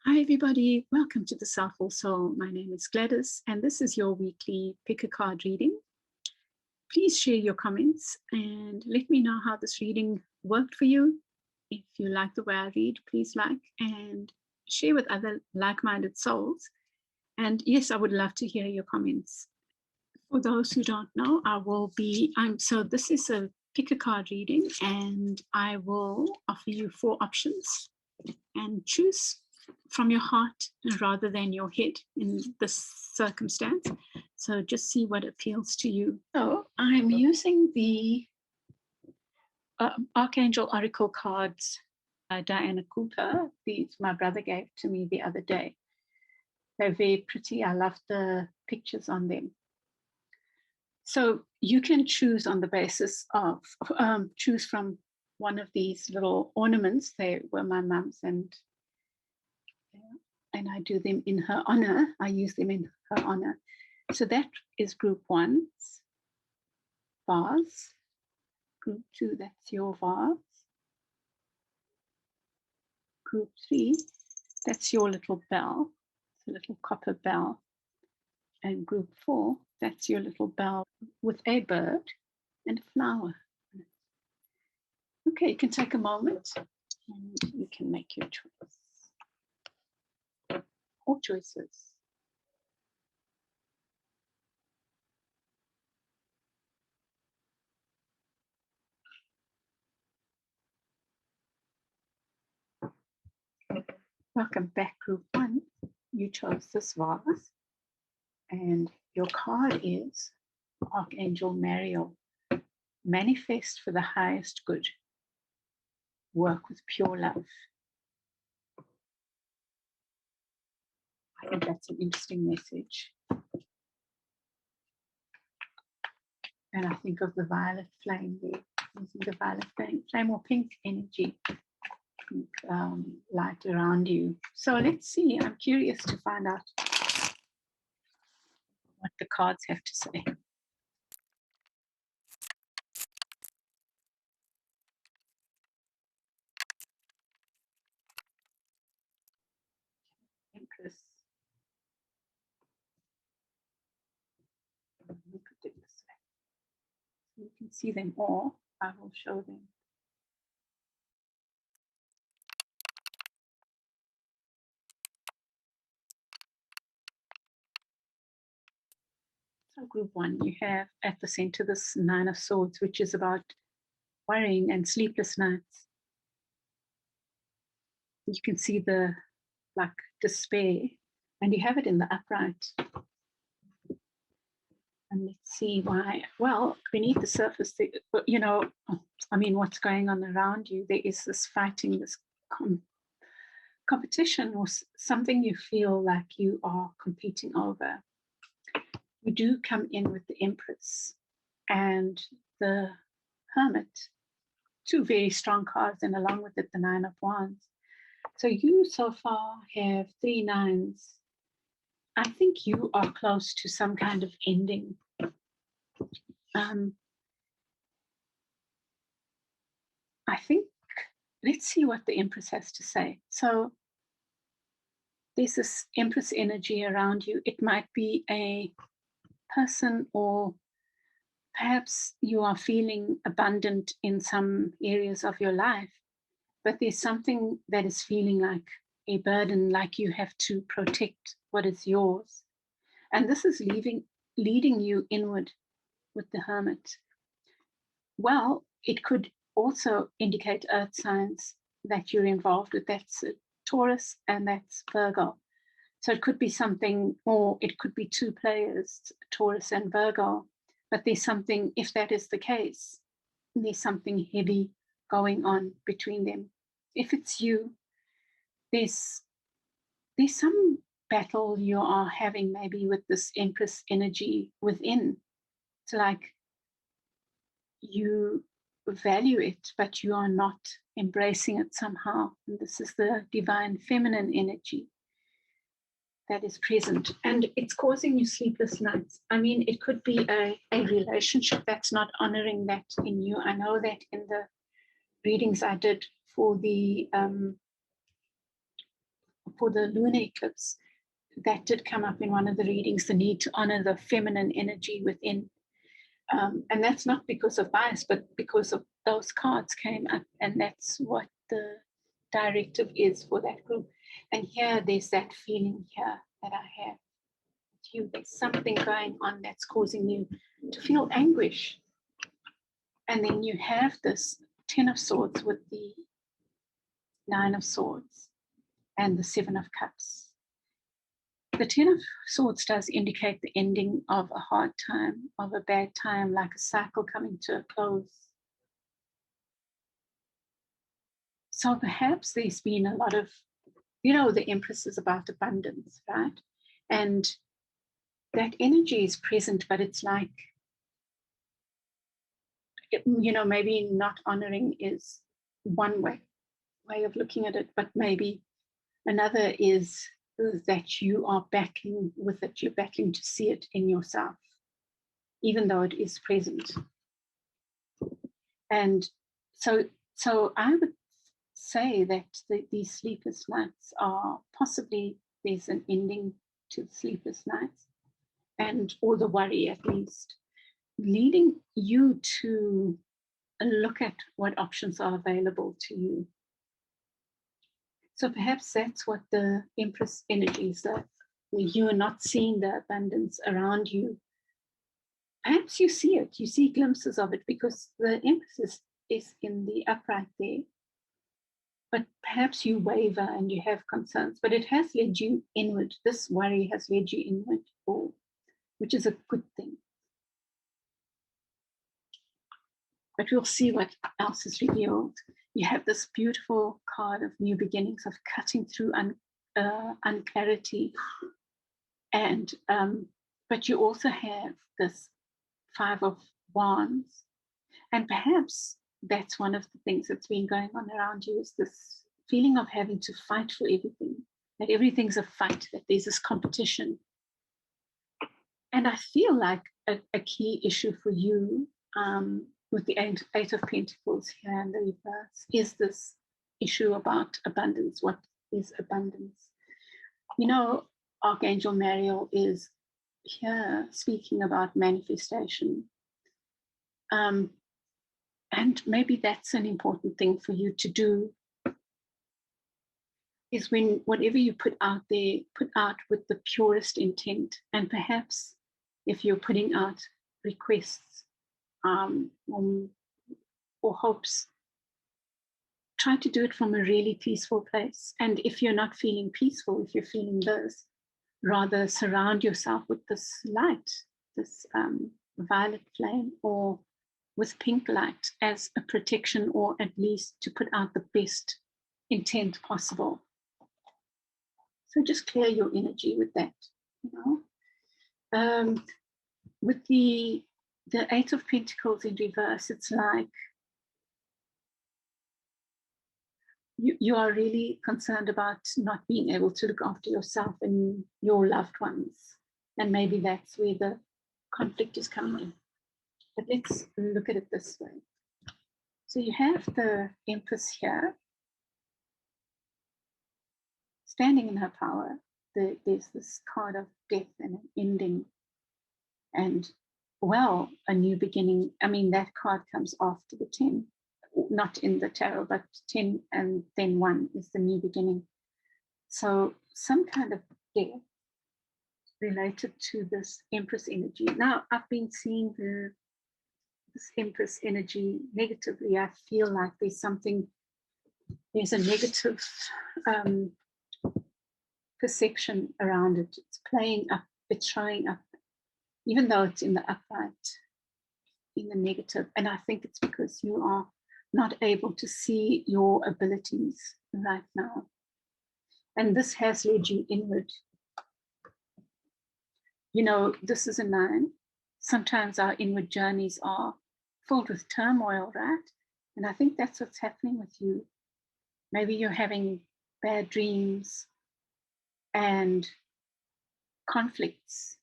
Hi, everybody. Welcome to the Soulful Soul. My name is Gladys, and this is your weekly pick a card reading. Please share your comments and let me know how this reading worked for you. If you like the way I read, please like and share with other like-minded souls. And yes, I would love to hear your comments. For those who don't know, so this is a pick a card reading, and I will offer you 4 options and choose from your heart rather than your head in this circumstance. So just see what appeals to you. So I'm using the Archangel Oracle cards by Diana Cooper. These my brother gave to me the other day. They're very pretty. I love the pictures on them. So you can choose on the basis of, choose from one of these little ornaments. They were my mum's, and I do them in her honor. I use them in her honor. So that is group 1, vase. Group 2, that's your vase. Group 3, that's your little bell. It's a little copper bell. And group 4, that's your little bell with a bird and a flower. Okay, you can take a moment and you can make your choice. Or choices. Welcome back, group 1. You chose this vase, and your card is Archangel Mariel. Manifest for the highest good. Work with pure love. I think that's an interesting message. And I think of the violet flame there, using the violet flame or pink energy, pink light around you. So let's see. I'm curious to find out what the cards have to say. Empress. Let me put it this way. So you can see them all. I will show them. So group 1, you have at the center this 9 of Swords, which is about worrying and sleepless nights. You can see the despair, and you have it in the upright. And let's see why. Well, beneath the surface, what's going on around you, there is this fighting, this competition, or something you feel like you are competing over. You do come in with the Empress and the Hermit, 2 very strong cards, and along with it, the 9 of Wands. So you so far have 3 9s. I think you are close to some kind of ending. I think, let's see what the Empress has to say. So there's this Empress energy around you. It might be a person, or perhaps you are feeling abundant in some areas of your life, but there's something that is feeling like a burden, like you have to protect what is yours. And this is leading you inward with the Hermit. Well, it could also indicate earth signs that you're involved with. That's Taurus and that's Virgo. So it could be something, or it could be 2 players, Taurus and Virgo. But there's something, if that is the case, there's something heavy going on between them. If it's you, there's some battle you are having maybe with this Empress energy within. It's like you value it, but you are not embracing it somehow. And this is the divine feminine energy that is present, and it's causing you sleepless nights. I mean, it could be a relationship that's not honoring that in you. I know that in the readings I did for the for the lunar eclipse, that did come up in one of the readings, the need to honor the feminine energy within. And that's not because of bias, but because of those cards came up, and that's what the directive is for that group. And here, there's that feeling here that I have with you. There's something going on that's causing you to feel anguish. And then you have this 10 of Swords with the 9 of Swords and the 7 of Cups. The 10 of Swords does indicate the ending of a hard time, of a bad time, like a cycle coming to a close. So perhaps there's been a lot of, the Empress is about abundance, right? And that energy is present, but it's like, maybe not honoring is one way of looking at it, but maybe another is that you are battling with it. You're battling to see it in yourself, even though it is present. And so I would say that these sleepless nights are possibly, there's an ending to the sleepless nights, or the worry at least, leading you to look at what options are available to you. So perhaps that's what the Empress energy is, that you are not seeing the abundance around you. Perhaps you see it, you see glimpses of it, because the Empress is in the upright there. But perhaps you waver and you have concerns, but it has led you inward. This worry has led you inward, which is a good thing. But we'll see what else is revealed. You have this beautiful card of new beginnings, of cutting through unclarity. And but you also have this 5 of Wands. And perhaps that's one of the things that's been going on around you, is this feeling of having to fight for everything, that everything's a fight, that there's this competition. And I feel like a key issue for you, with the 8 of Pentacles here in the reverse, is this issue about abundance. What is abundance? Archangel Mariel is here speaking about manifestation. And maybe that's an important thing for you to do, is when whatever you put out there, put out with the purest intent. And perhaps if you're putting out requests, or hopes, try to do it from a really peaceful place. And if you're not feeling peaceful, if you're feeling this, rather surround yourself with this light, this violet flame, or with pink light as a protection, or at least to put out the best intent possible. So just clear your energy with that, With the 8 of Pentacles in reverse, it's like you are really concerned about not being able to look after yourself and your loved ones. And maybe that's where the conflict is coming in. But let's look at it this way. So you have the Empress here, standing in her power. There's this card of death and an ending, and a new beginning. I mean, that card comes after the 10, not in the tarot, but 10 and then 1 is the new beginning. So some kind of death related to this Empress energy. Now, I've been seeing this Empress energy negatively. I feel like there's a negative perception around it. It's playing up, it's showing up, even though it's in the upright, in the negative. And I think it's because you are not able to see your abilities right now. And this has led you inward. This is a 9. Sometimes our inward journeys are filled with turmoil, right? And I think that's what's happening with you. Maybe you're having bad dreams and conflicts.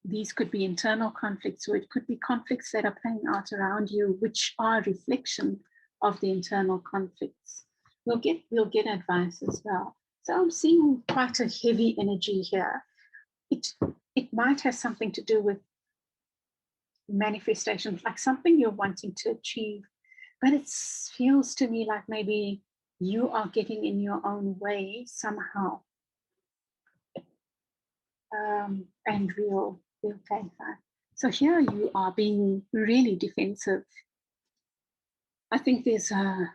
These could be internal conflicts, or it could be conflicts that are playing out around you, which are a reflection of the internal conflicts. We'll get advice as well. So I'm seeing quite a heavy energy here. It might have something to do with manifestation, like something you're wanting to achieve, but it feels to me like maybe you are getting in your own way somehow. And we'll clarify. So here you are being really defensive. I think there's a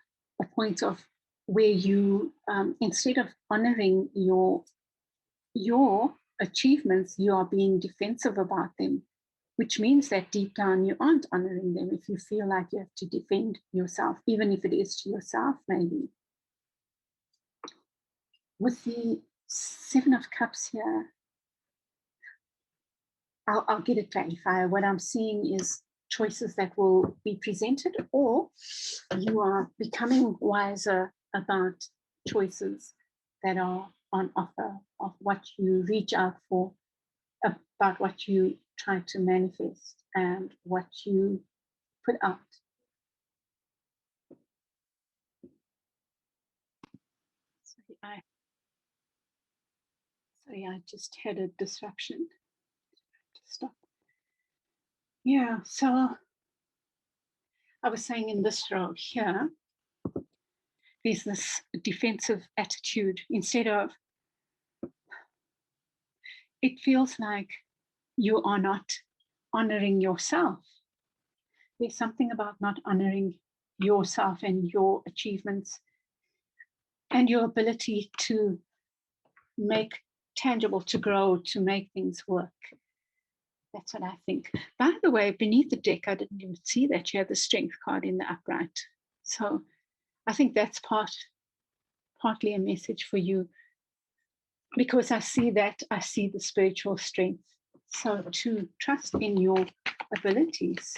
point of where you, instead of honoring your achievements, you are being defensive about them, which means that deep down you aren't honoring them if you feel like you have to defend yourself, even if it is to yourself, maybe. With the Seven of Cups here, I'll get it clarified. What I'm seeing is choices that will be presented, or you are becoming wiser about choices that are on offer, of what you reach out for, about what you try to manifest and what you put out. Sorry, I just had a disruption. Stop. Yeah, so I was saying in this row here, there's this defensive attitude. Instead of, it feels like you are not honoring yourself. There's something about not honoring yourself and your achievements and your ability to make tangible, to grow, to make things work. That's what I think. By the way, beneath the deck, I didn't even see that you had the Strength card in the upright. So I think that's partly a message for you, because I see that, I see the spiritual strength. So to trust in your abilities.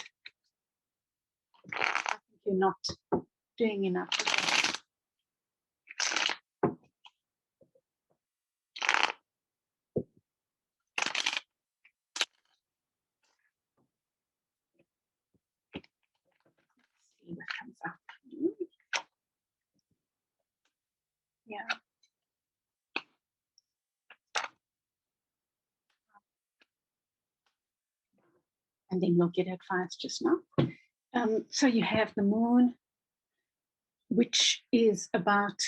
I think you're not doing enough of that. See what comes up. Yeah. And then we'll get advice just now. So you have the moon, which is about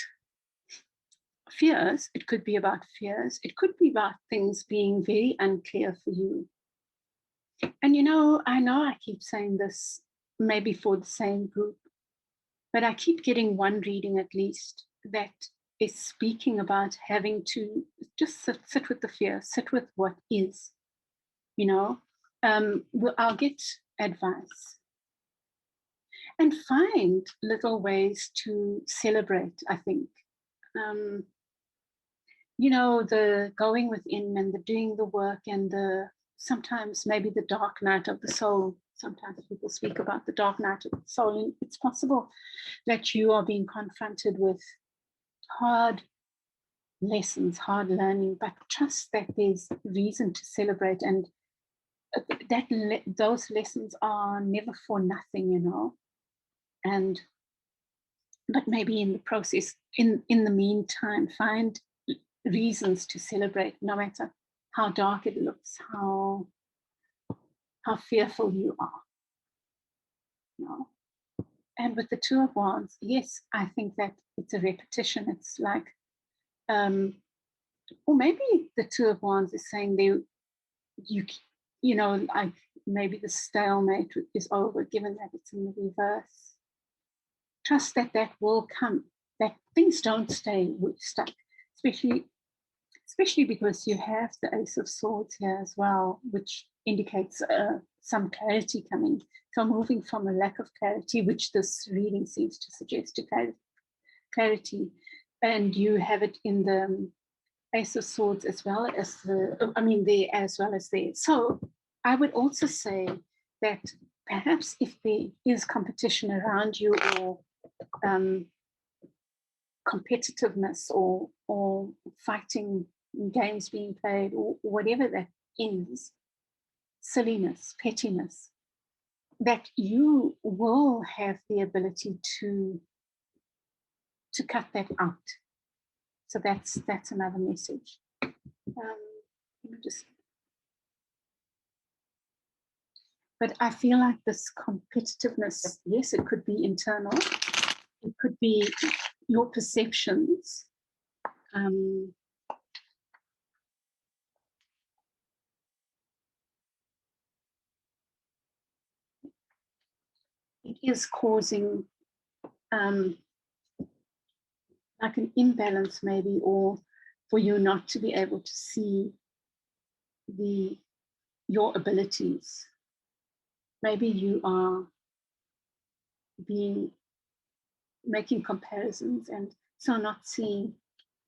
fears. It could be about fears. It could be about things being very unclear for you. And I know I keep saying this, maybe for the same group, but I keep getting one reading at least that is speaking about having to just sit with the fear, sit with what is, I'll get advice and find little ways to celebrate, I think. The going within and the doing the work and the sometimes maybe the dark night of the soul. Sometimes people speak about the dark night of the soul. And it's possible that you are being confronted with hard lessons, hard learning, but trust that there's reason to celebrate, and those lessons are never for nothing, but maybe in the process, in the meantime, find reasons to celebrate, no matter how dark it looks, how fearful you are. And with the Two of Wands, yes, I think that it's a repetition. It's like, or maybe the Two of Wands is saying like maybe the stalemate is over, given that it's in the reverse. Trust that will come, that things don't stay stuck, especially because you have the Ace of Swords here as well, which indicates some clarity coming. So moving from a lack of clarity, which this reading seems to suggest, to clarity. And you have it in the Ace of Swords there as well as there. So I would also say that perhaps if there is competition around you, or competitiveness, or fighting games being played, or whatever that is, silliness, pettiness, that you will have the ability to cut that out. So that's another message. Let me just. But I feel like this competitiveness, yes, it could be internal. It could be your perceptions. It is causing like an imbalance maybe, or for you not to be able to see your abilities. Maybe you are making comparisons and so not seeing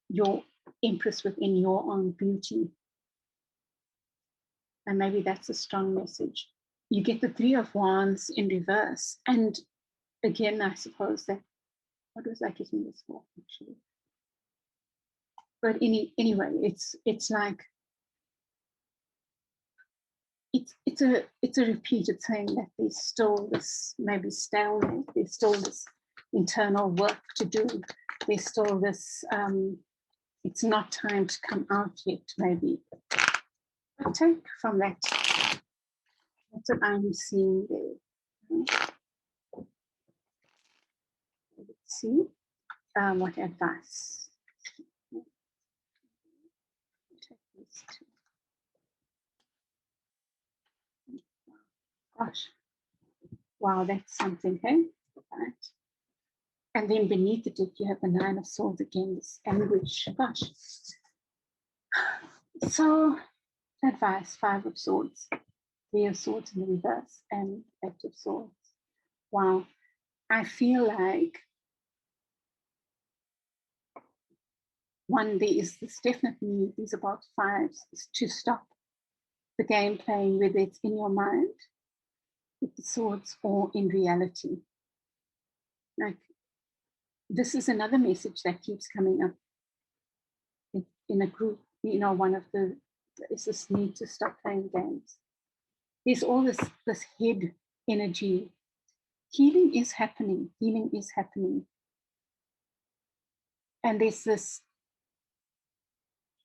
your interest within your own beauty. And maybe that's a strong message. You get the Three of Wands in reverse. And again, I suppose that, what was I getting this for, actually? But anyway, it's like, it's a repeated saying that there's still this maybe stalemate, there's still this internal work to do, there's still this, it's not time to come out yet, maybe. But take from that, that's what I'm seeing there. Let's see, what advice? Take these two. Gosh, wow, that's something, hey? Right. And then beneath it, you have the Nine of Swords again, this anguish. Gosh. So, advice, Five of Swords, Three of Swords in the reverse, and Eight of Swords. Wow. I feel like one, there is this definite need, these are both fives, is to stop the game playing, whether it's in your mind with the swords or in reality. Like, this is another message that keeps coming up in a group. You know, one of the is this need to stop playing games. There's all this head energy. Healing is happening. Healing is happening. And there's this,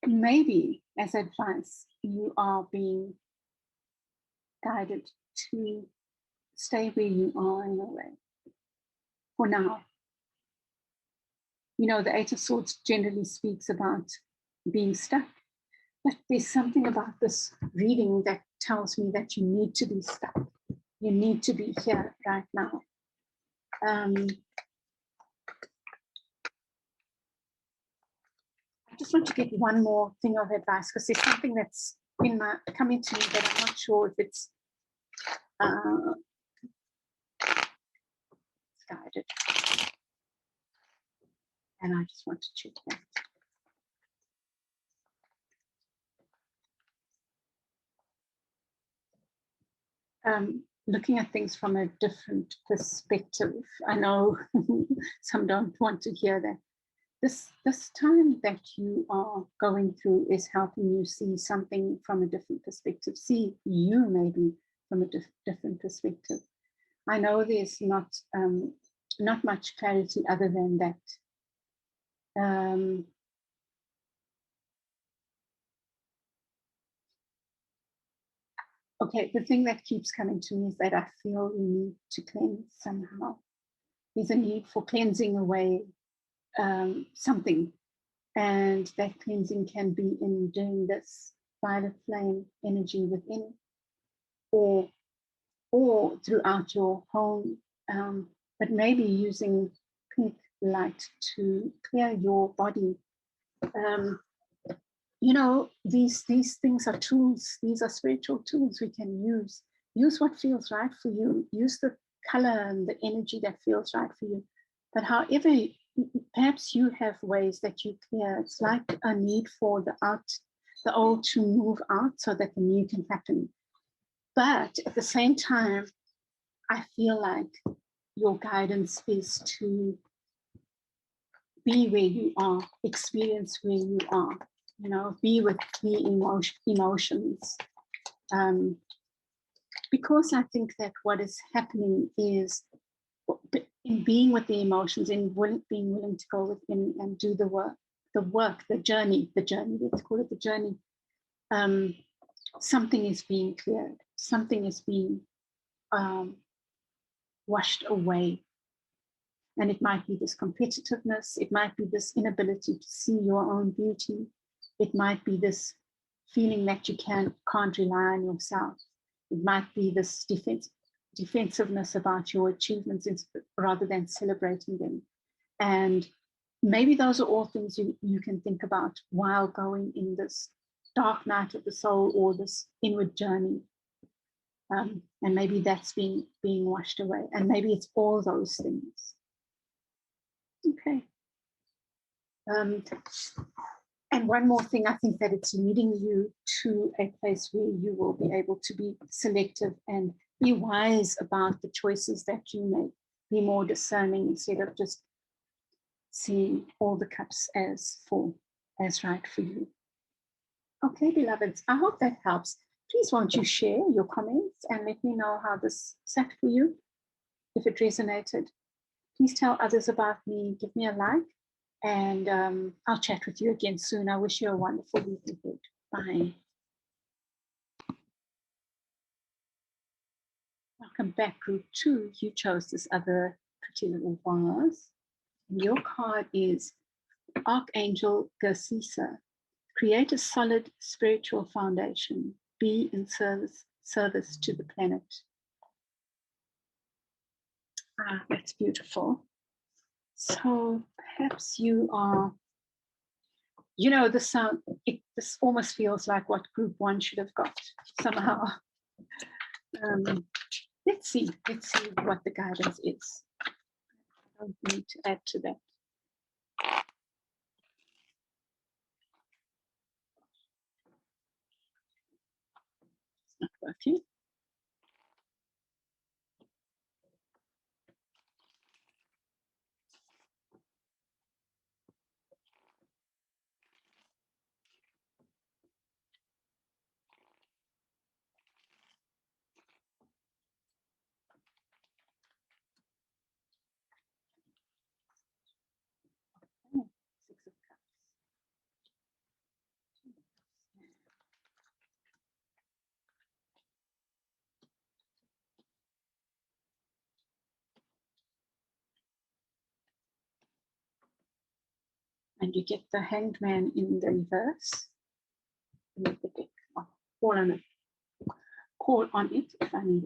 maybe as advice, you are being guided to stay where you are in a way for now. You know, the Eight of Swords generally speaks about being stuck, but there's something about this reading that tells me that you need to be stuck. You need to be here right now. I just want to get one more thing of advice, because there's something that's coming to me that I'm not sure if it's guided. And I just want to check that. Looking at things from a different perspective. I know some don't want to hear that. This time that you are going through is helping you see something from a different perspective, see you maybe from a different perspective. I know there's not much clarity other than that. Okay, the thing that keeps coming to me is that I feel we need to cleanse somehow. There's a need for cleansing away something. And that cleansing can be in doing this violet flame energy within, or throughout your home, but maybe using pink light to clear your body. You know, these things are tools. These are spiritual tools we can use. Use what feels right for you. Use the color and the energy that feels right for you. But however, perhaps you have ways that you clear. It's like a need for the old to move out so that the new can happen. But at the same time, I feel like your guidance is to be where you are, experience where you are, you know, be with the emotions. Because I think that what is happening is in being with the emotions, in being willing to go within and do the work the work, the journey, let's call it the journey. Something is being cleared, something is being washed away. And it might be this competitiveness, it might be this inability to see your own beauty, it might be this feeling that you can't rely on yourself. It might be this defensiveness about your achievements rather than celebrating them. And maybe those are all things you can think about while going in this dark night of the soul or this inward journey. And maybe that's being washed away. And maybe it's all those things. Okay. And one more thing, I think that it's leading you to a place where you will be able to be selective and be wise about the choices that you make, be more discerning instead of just seeing all the cups as full, as right for you. Okay, beloveds, I hope that helps. Please won't you share your comments and let me know how this sat for you, if it resonated. Please tell others about me, give me a like, and I'll chat with you again soon. I wish you a wonderful week ahead. Bye. Welcome back, group 2. You chose this other pretty little vase. And your card is Archangel Gercisa. Create a solid spiritual foundation. Be in service to the planet. Ah, that's beautiful. So perhaps you are, you know, this almost feels like what group 1 should have got somehow. Let's see what the guidance is. I don't need to add to that. It's not working. Oh, 6 of Cups. And you get the Hanged Man in the reverse. Let the deck call on it if I need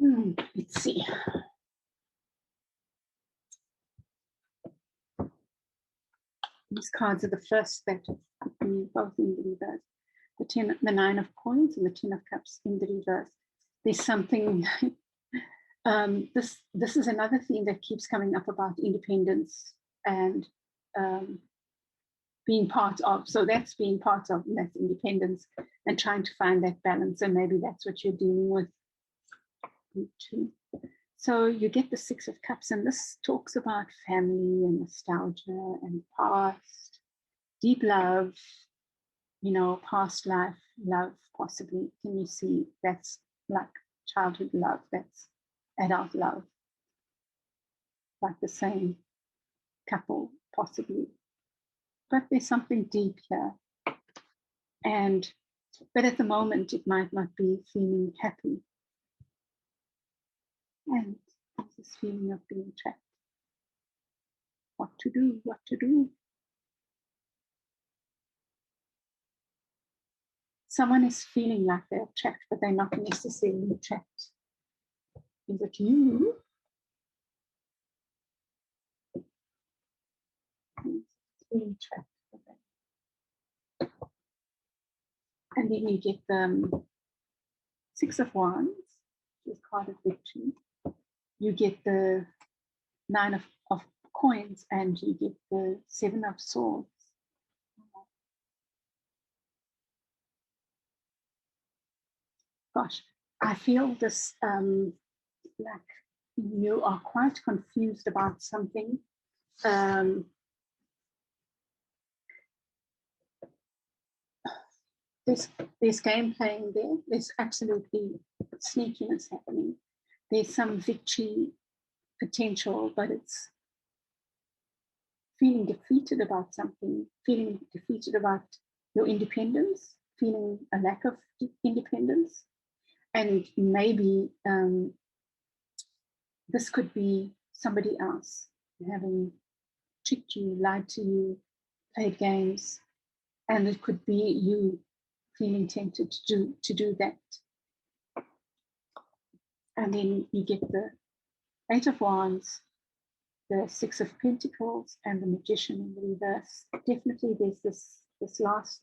it. Let's see. These cards are the first that put me both in the reverse. The 9 of Coins and the 10 of Cups in the reverse. There's something. This is another theme that keeps coming up about independence and being part of. So that's being part of, and that's independence, and trying to find that balance. And maybe that's what you're dealing with too. So you get the 6 of Cups, and this talks about family and nostalgia and past, deep love, you know, past life love, possibly. Can you see that's like childhood love, that's adult love, like the same couple, possibly. But there's something deep here. But at the moment, it might not be feeling happy. And there's this feeling of being trapped. What to do, what to do. Someone is feeling like they're trapped, but they're not necessarily trapped. Is it you? Feeling trapped. And then you get the 6 of Wands, which is card of victory. You get the 9 of Coins, and you get the 7 of Swords. Gosh, I feel this like you are quite confused about something. There's game playing there. There's absolutely sneakiness happening. There's some victory potential, but feeling defeated about something, feeling defeated about your independence, feeling a lack of independence. And maybe this could be somebody else having tricked you, lied to you, played games, and it could be you feeling tempted to do that. And then you get the Eight of Wands, the Six of Pentacles, and the Magician in the reverse. Definitely there's this last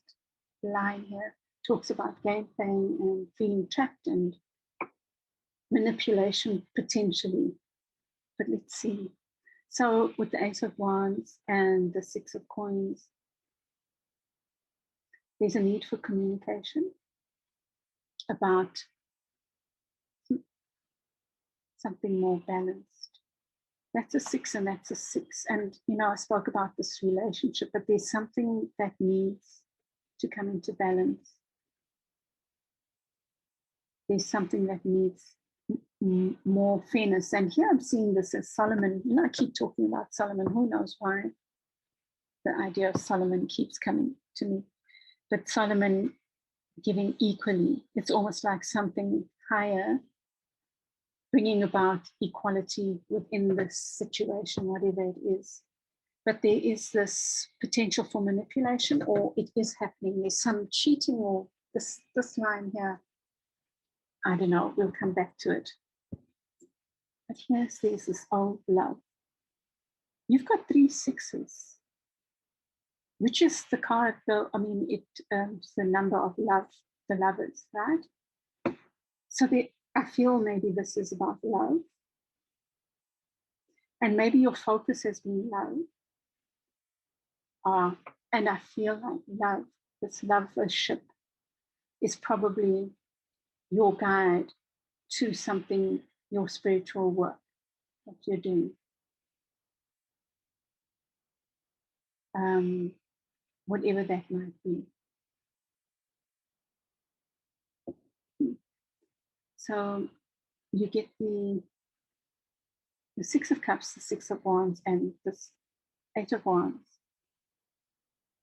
line here, talks about game playing and feeling trapped and manipulation potentially. But let's see. So with the Ace of Wands and the Six of Coins, there's a need for communication about something more balanced. That's a 6 and that's a 6. And, you know, I spoke about this relationship, but there's something that needs to come into balance. There's something that needs more fairness. And here I'm seeing this as Solomon. You know, I keep talking about Solomon. Who knows why the idea of Solomon keeps coming to me. But Solomon giving equally, it's almost like something higher, bringing about equality within this situation, whatever it is. But there is this potential for manipulation, or it is happening. There's some cheating, or this line here, I don't know, we'll come back to it. But here's there's this old love. You've got 3 6s, which is the card, though, I mean, it's the number of love, the lovers, right? So I feel maybe this is about love. And maybe your focus has been love. And I feel like love, this lovership, is probably your guide to something, your spiritual work that you're doing. Whatever that might be. So you get the 6 of Cups, the 6 of Wands, and this 8 of Wands.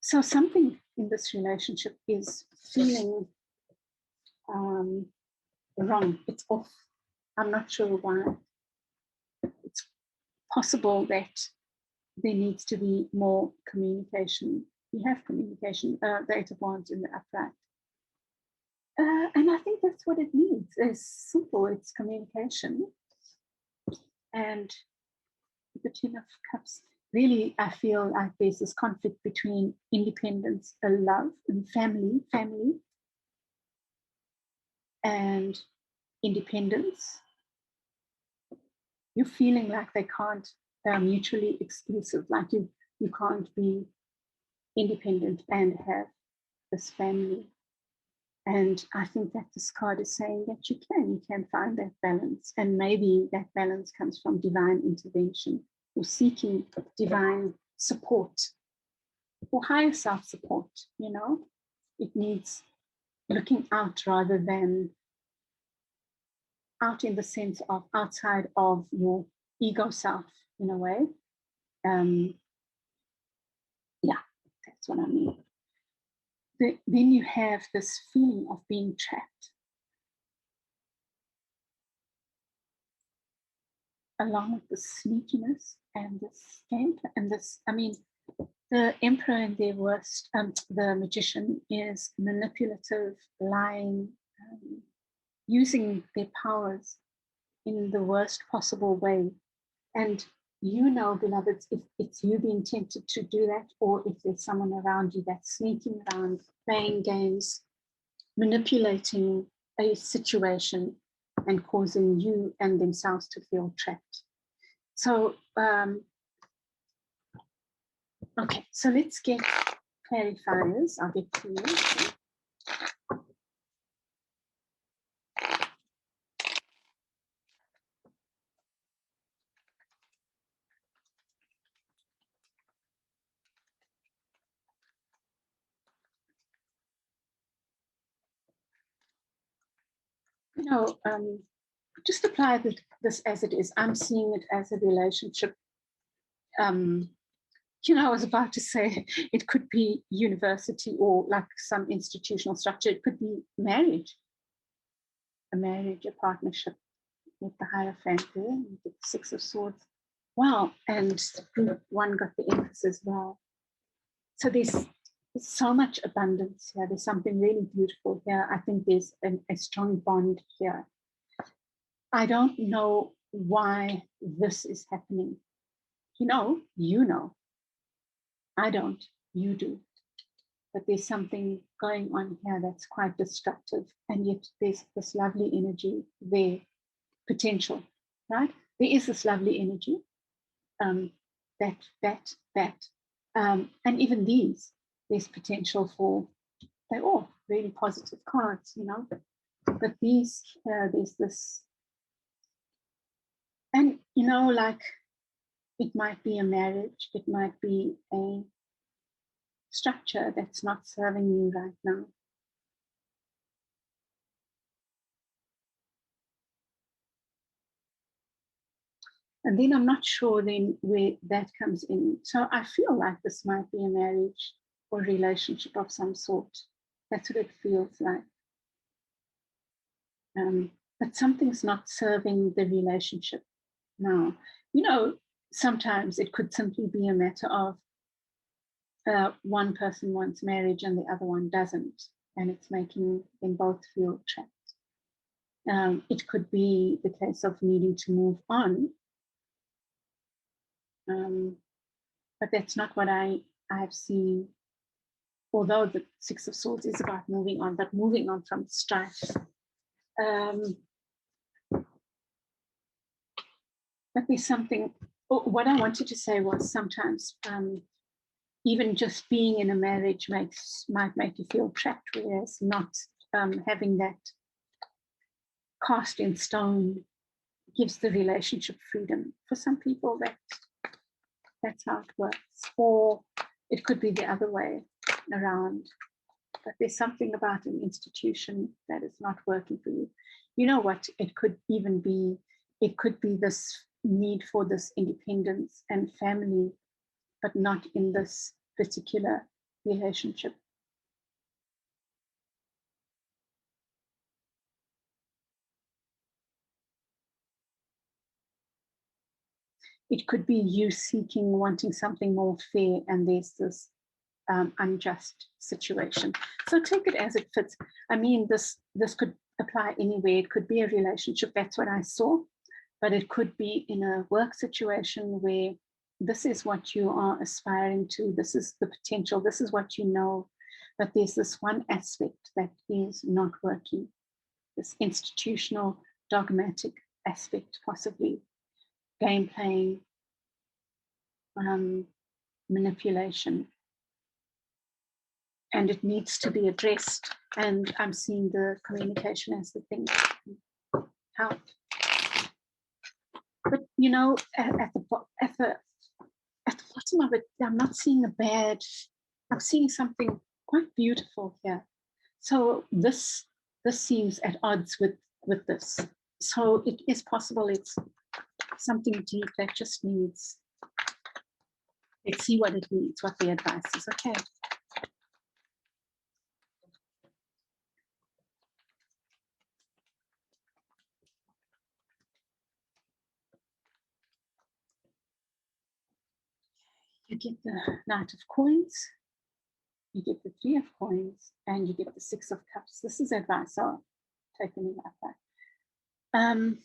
So something in this relationship is feeling wrong. It's off. I'm not sure why. It's possible that there needs to be more communication. You have communication, the 8 of Wands in the upright. And I think that's what it needs. It's simple, it's communication. And the 10 of Cups, really, I feel like there's this conflict between independence, love, and family, and independence. You're feeling like they're mutually exclusive, like you can't be independent and have this family. And I think that this card is saying that you can find that balance. And maybe that balance comes from divine intervention, or seeking divine support, or higher self support. You know, it needs looking out rather than out in the sense of outside of your ego self, in a way. Yeah, that's what I mean. Then you have this feeling of being trapped, along with the sneakiness and this game, and this, I mean, the Emperor in their worst, the Magician is manipulative, lying, using their powers in the worst possible way. And you know, beloveds, if it's you being tempted to do that, or if there's someone around you that's sneaking around, playing games, manipulating a situation and causing you and themselves to feel trapped. So, okay, so let's get clarifiers. I'll get to you. You know, just apply this as it is. I'm seeing it as a relationship I was about to say it could be university or like some institutional structure. It could be marriage, a partnership with the Hierophant there, you get the Six of Swords. Wow, and group one got the Empress as well. So there's so much abundance here. There's something really beautiful here. I think there's a strong bond here. I don't know why this is happening. You know. I don't, you do. But there's something going on here that's quite destructive. And yet there's this lovely energy there, potential, right? There is this lovely energy, and even these, there's potential for, they're all really positive cards, But these, there's this, and like it might be a marriage, it might be a structure that's not serving you right now. And then I'm not sure then where that comes in. So I feel like this might be a marriage or relationship of some sort. That's what it feels like. But something's not serving the relationship now. Sometimes it could simply be a matter of one person wants marriage and the other one doesn't, and it's making them both feel trapped. It could be the case of needing to move on, but that's not what I've seen. Although the Six of Swords is about moving on, but moving on from strife. But there's something, what I wanted to say was sometimes even just being in a marriage might make you feel trapped, whereas not having that cast in stone gives the relationship freedom. For some people, that's how it works. Or it could be the other way around. But there's something about an institution that is not working for you. You know what? It could be this need for this independence and family, but not in this particular relationship. It could be you wanting something more fair, and there's this unjust situation. So take it as it fits. I mean, this could apply anywhere. It could be a relationship. That's what I saw. But it could be in a work situation where this is what you are aspiring to. This is the potential. This is what you know. But there's this one aspect that is not working. This institutional, dogmatic aspect, possibly game playing, manipulation. And it needs to be addressed. And I'm seeing the communication as the thing. How? But at the bottom of it, I'm not seeing a bad. I'm seeing something quite beautiful here. So this seems at odds with this. So it is possible it's something deep that just needs. Let's see what it needs, what the advice is. Okay. You get the Knight of Coins, you get the Three of Coins, and you get the Six of Cups. This is advice, so take me like that.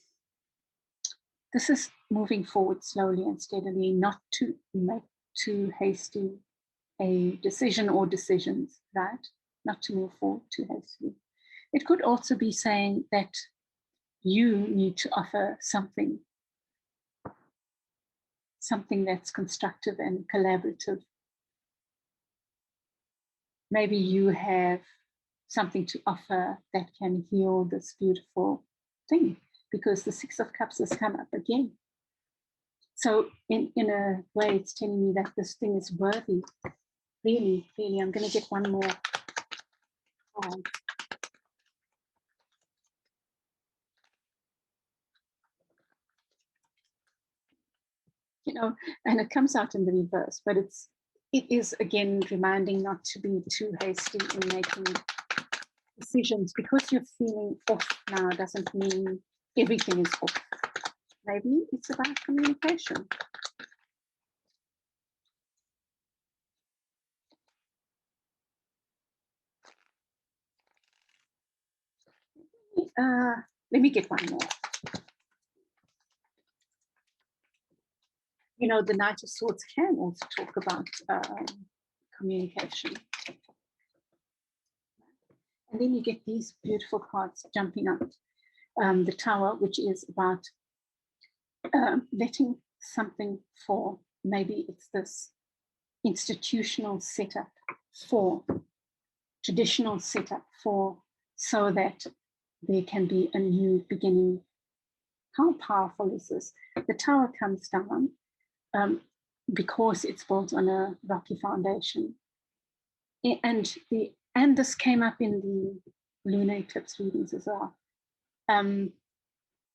This is moving forward slowly and steadily, not to make too hasty a decision or decisions, right? Not to move forward too hastily. It could also be saying that you need to offer something that's constructive and collaborative. Maybe you have something to offer that can heal this beautiful thing, because the Six of Cups has come up again. So in a way, it's telling me that this thing is worthy. Really, really, I'm going to get one more. and it comes out in the reverse, but it is again reminding not to be too hasty in making decisions. Because you're feeling off now doesn't mean everything is off. Maybe it's about communication. Let me get one more. The Knight of Swords can also talk about communication. And then you get these beautiful cards jumping out. The Tower, which is about letting something fall. Maybe it's this institutional setup for, traditional setup for, so that there can be a new beginning. How powerful is this? The Tower comes down because it's built on a rocky foundation. And this came up in the lunar eclipse readings as well.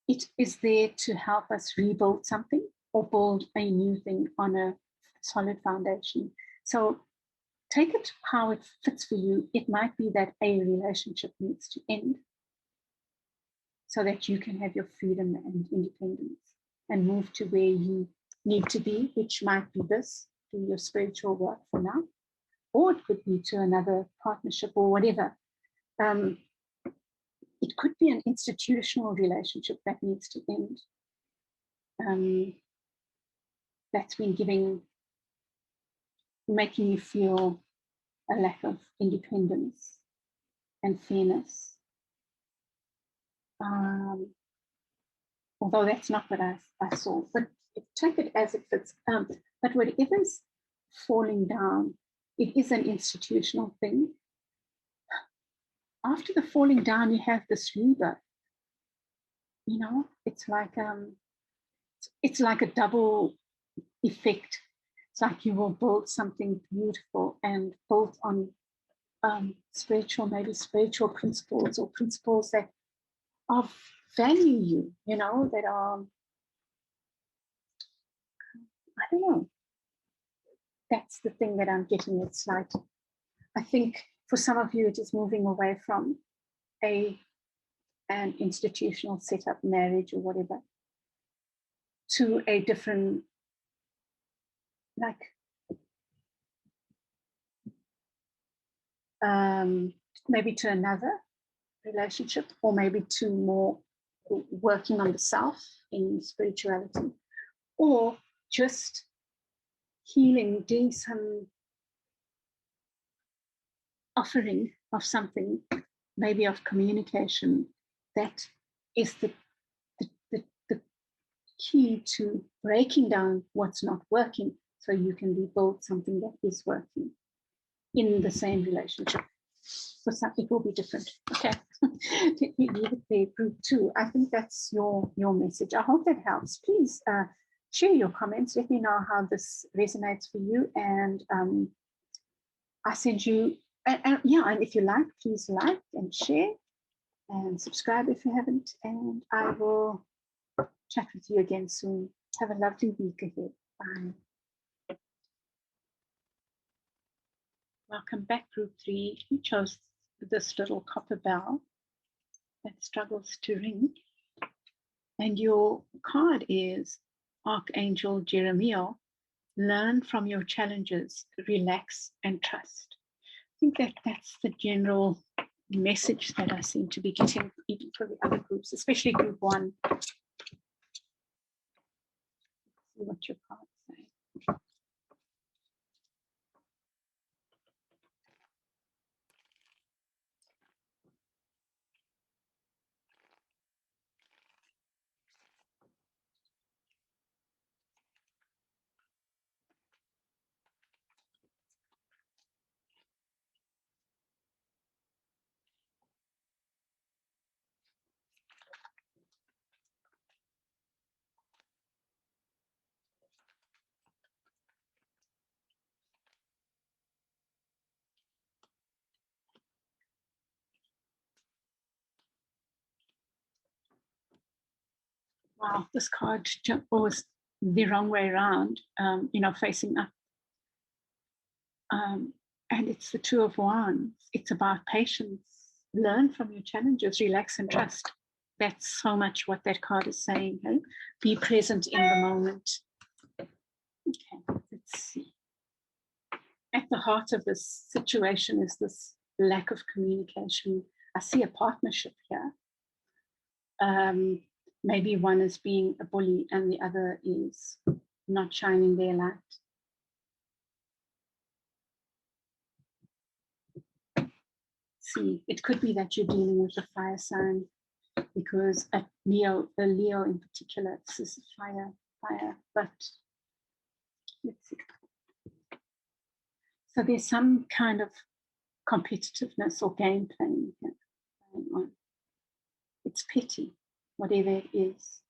It is there to help us rebuild something or build a new thing on a solid foundation. So take it how it fits for you. It might be that a relationship needs to end so that you can have your freedom and independence and move to where you need to be, which might be this, do your spiritual work for now, or it could be to another partnership or whatever. It could be an institutional relationship that needs to end. That's been making you feel a lack of independence and fairness. Although that's not what I saw, but take it as it fits. But whatever's falling down, it is an institutional thing. After the falling down, you have this rebirth. It's like a double effect. It's like you will build something beautiful and built on spiritual principles, or principles that value you, that are, I don't know. That's the thing that I'm getting. It's like, I think for some of you, it is moving away from an institutional setup, marriage or whatever, to a different, maybe to another relationship, or maybe to more working on the self in spirituality, or just healing, doing some offering of something, maybe of communication, that is the key to breaking down what's not working, so you can rebuild something that is working in the same relationship. For some, it will be different. Okay, let me leave it there. Group 2. I think that's your message. I hope that helps. Please share your comments. Let me know how this resonates for you, and I send you. And if you like, please like and share and subscribe if you haven't. And I will chat with you again soon. Have a lovely week ahead. Bye. Welcome back, Group 3. You chose this little copper bell that struggles to ring. And your card is Archangel Jeremiah. Learn from your challenges, relax and trust. I think that's the general message that I seem to be getting, even for the other groups, especially Group 1. Let's see what your cards say. Wow, this card was the wrong way around, facing up. And it's the Two of Wands. It's about patience. Learn from your challenges, relax and trust. That's so much what that card is saying. Hey? Be present in the moment. Okay, let's see. At the heart of this situation is this lack of communication. I see a partnership here. Maybe one is being a bully and the other is not shining their light. See, it could be that you're dealing with a fire sign, because a Leo in particular, this is fire, but let's see. So there's some kind of competitiveness or game playing here going on. It's petty, whatever it is.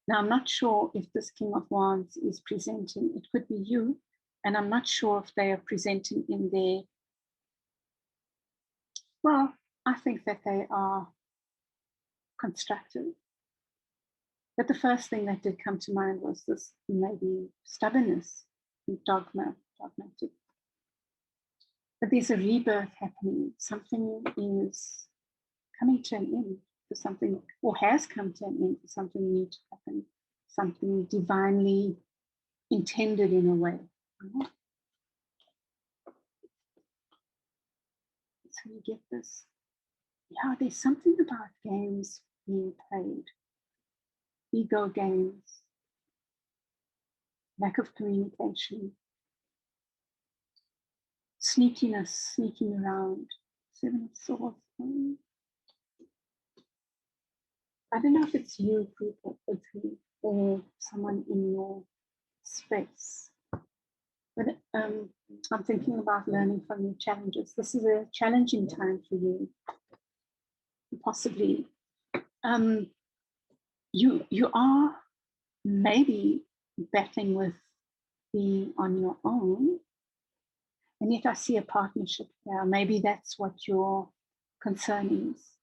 Now, I'm not sure if this King of Wands is presenting, it could be you, and I'm not sure if they are presenting in their, well, I think that they are constructive. But the first thing that did come to mind was this maybe stubbornness, dogmatic. But there's a rebirth happening. Something is coming to an end for something, or has come to an end for something new to happen, something divinely intended in a way. Right? So you get this, yeah, there's something about games being played, ego games, lack of communication, sneakiness, sneaking around. 7 of Swords. I don't know if it's you, people, or someone in your space. But I'm thinking about learning from your challenges. This is a challenging time for you. Possibly. You are maybe battling with being on your own. And yet I see a partnership there. Maybe that's what your concern is.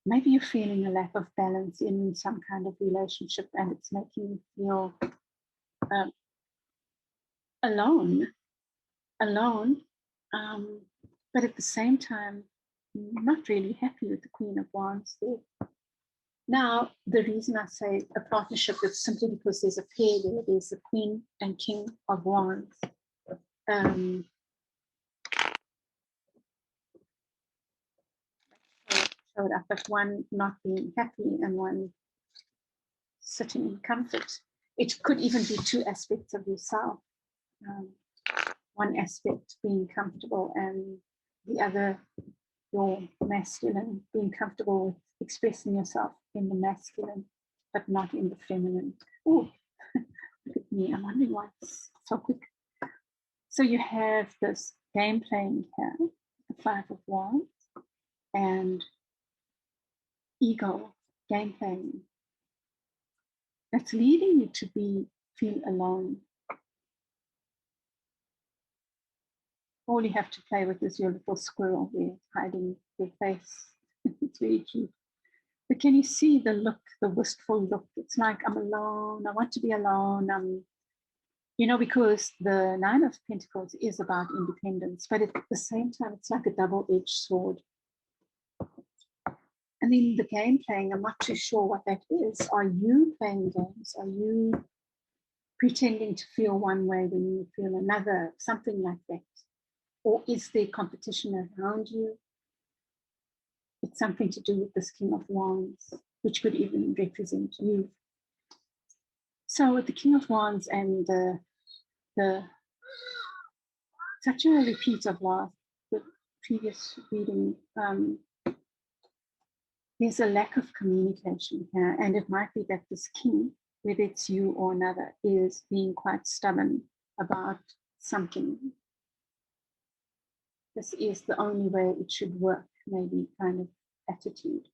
Maybe you're feeling a lack of balance in some kind of relationship, and it's making you feel alone, but at the same time, not really happy with the Queen of Wands there. Now, the reason I say a partnership is simply because there's a pair there. There's the Queen and King of Wands. Showed up as one not being happy and one sitting in comfort. It could even be two aspects of yourself. One aspect being comfortable and the other, your masculine, being comfortable with expressing yourself in the masculine, but not in the feminine. Oh, look at me. I'm wondering why it's so quick. So you have this game playing here, the Five of Wands, and ego game playing. That's leading you to feel alone. All you have to play with is your little squirrel there, hiding your face. It's very cute. But can you see the look, the wistful look? It's like, I'm alone. I want to be alone. Because the Nine of Pentacles is about independence, but at the same time, it's like a double-edged sword. And then the game playing, I'm not too sure what that is. Are you playing games? Are you pretending to feel one way when you feel another? Something like that. Or is there competition around you? It's something to do with this King of Wands, which could even represent you. So with the King of Wands and the such a repeat of the previous reading, there's a lack of communication here, and it might be that this king, whether it's you or another, is being quite stubborn about something. This is the only way it should work, maybe kind of attitude.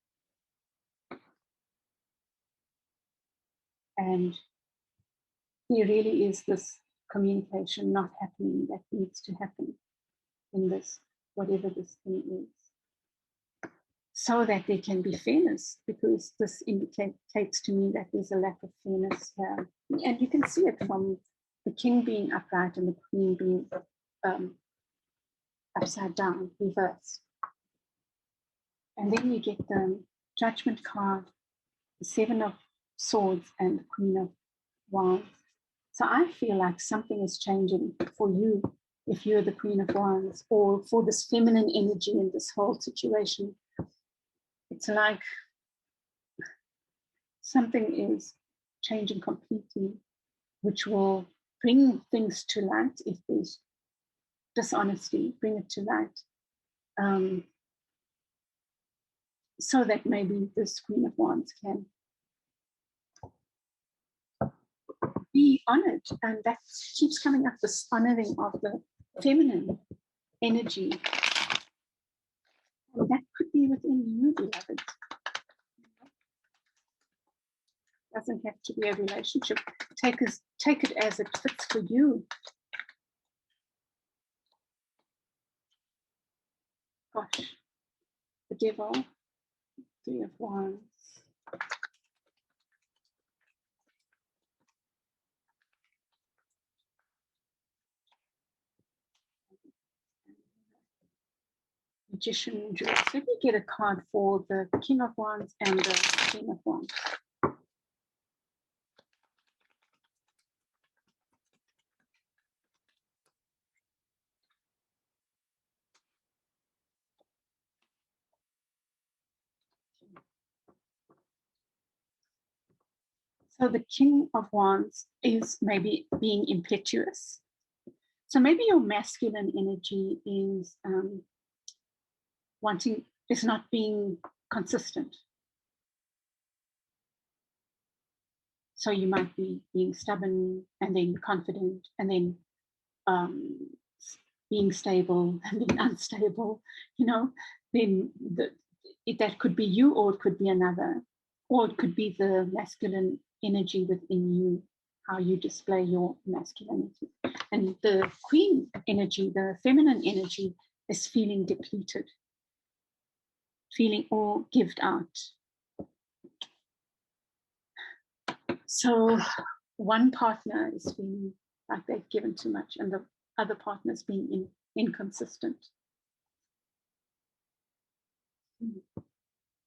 And there really is this communication not happening that needs to happen in this, whatever this thing is. so that there can be fairness, because this indicates to me that there's a lack of fairness here. And you can see it from the king being upright and the queen being upside down, reversed. And then you get the Judgment card, the Seven of Swords, and the Queen of Wands. So I feel like something is changing for you if you're the Queen of Wands, or for this feminine energy in this whole situation. It's like something is changing completely, which will bring things to light. If there's dishonesty, bring it to light, so that maybe this Queen of Wands can be honored. And that keeps coming up, this honoring of the feminine energy. And that could be within you, beloved. Doesn't have to be a relationship. Take it as it fits for you. Gosh, the Devil, Three of Wands. Magician, Jewels. Let me get a card for the King of Wands and the Queen of Wands. So the King of Wands is maybe being impetuous. So maybe your masculine energy is is not being consistent. So you might be being stubborn and then confident and then being stable and then unstable, then that could be you, or it could be another, or it could be the masculine energy within you, how you display your masculinity. And the queen energy, the feminine energy, is feeling depleted, feeling all gived out. So one partner is feeling like they've given too much, and the other partner is being inconsistent.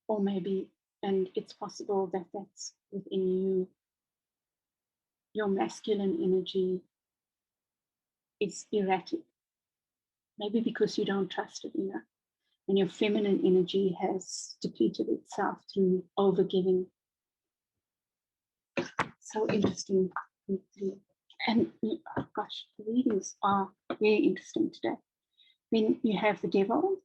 Or maybe, and it's possible that that's within you, your masculine energy is erratic, maybe because you don't trust it enough, and your feminine energy has depleted itself through overgiving. So interesting. And oh gosh, the readings are very interesting today. Then you have the Devil.